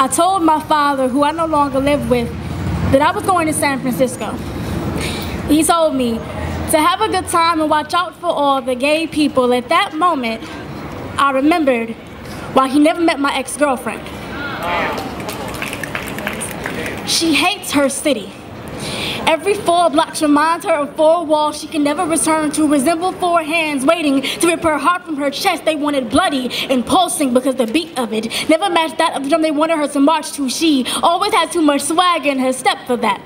I told my father, who I no longer live with, that I was going to San Francisco. He told me to have a good time and watch out for all the gay people. At that moment, I remembered why he never met my ex-girlfriend. She hates her city. Every 4 blocks reminds her of 4 walls she can never return to, resemble 4 hands waiting to rip her heart from her chest. They wanted bloody and pulsing because the beat of it never matched that of the drum they wanted her to march to. She always had too much swag in her step for that.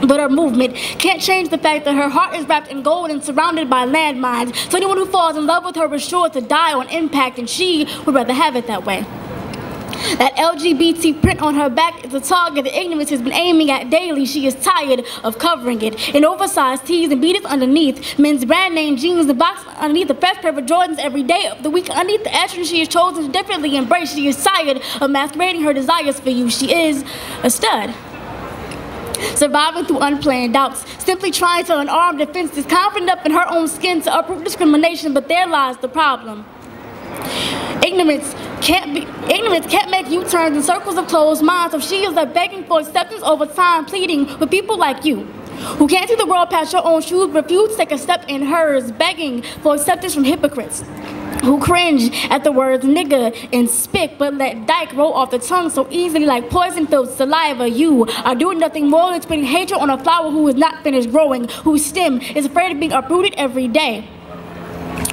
But her movement can't change the fact that her heart is wrapped in gold and surrounded by landmines. So anyone who falls in love with her is sure to die on impact, and she would rather have it that way. That LGBT print on her back is a target that ignorance has been aiming at daily. She is tired of covering it in oversized tees and beaters underneath, men's brand name jeans, the box underneath, the fresh pair of Jordans every day of the week underneath the ashtray she has chosen to differently embrace. She is tired of masquerading her desires for you. She is a stud. Surviving through unplanned doubts, simply trying to unarm defenses, confident up in her own skin to uproot discrimination, but there lies the problem. Ignorance can't make U-turns in circles of closed minds, so she is like begging for acceptance over time, pleading with people like you, who can't see the world past your own shoes, refuse to take a step in hers, begging for acceptance from hypocrites, who cringe at the words nigga and spick, but let dyke roll off the tongue so easily like poison-filled saliva. You are doing nothing more than spitting hatred on a flower who is not finished growing, whose stem is afraid of being uprooted every day.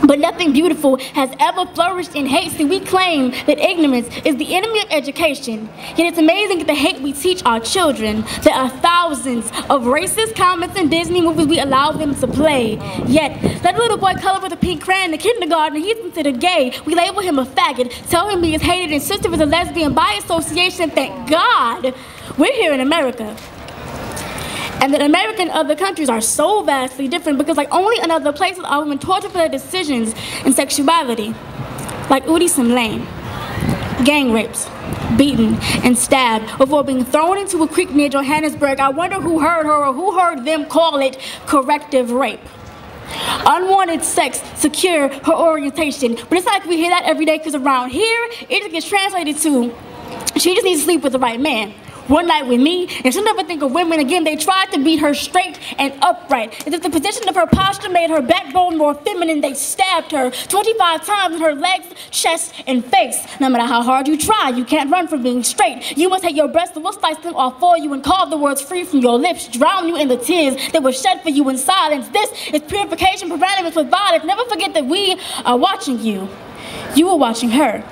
But nothing beautiful has ever flourished in hate. See, we claim that ignorance is the enemy of education. Yet it's amazing at the hate we teach our children. There are thousands of racist comments in Disney movies we allow them to play. Yet, let a little boy color with a pink crayon in kindergarten and he's considered gay. We label him a faggot, tell him he is hated, and sister is a lesbian by association. Thank God we're here in America. And that America and other countries are so vastly different because like only in other places are women tortured for their decisions and sexuality. Like Udism Lane, gang rapes, beaten and stabbed before being thrown into a creek near Johannesburg. I wonder who heard her or who heard them call it corrective rape. Unwanted sex to cure her orientation. But it's like we hear that every day because around here, it just gets translated to, she just needs to sleep with the right man. One night with me, and she'll never think of women again. They tried to beat her straight and upright. As if the position of her posture made her backbone more feminine, they stabbed her 25 times in her legs, chest, and face. No matter how hard you try, you can't run from being straight. You must hate your breasts, and we'll slice them off for you and carve the words free from your lips, drown you in the tears that were shed for you in silence. This is purification, parameters with violence. Never forget that we are watching you. You are watching her.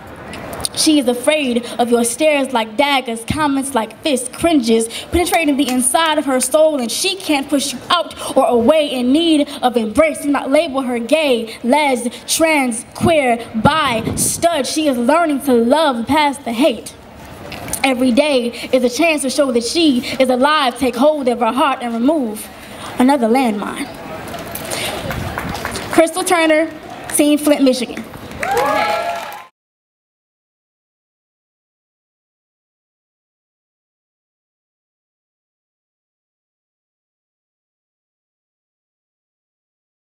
She is afraid of your stares like daggers, comments like fists, cringes, penetrating the inside of her soul, and she can't push you out or away in need of embrace. Do not label her gay, les, trans, queer, bi, stud. She is learning to love past the hate. Every day is a chance to show that she is alive. Take hold of her heart and remove another landmine. Crystal Turner, Team Flint, Michigan.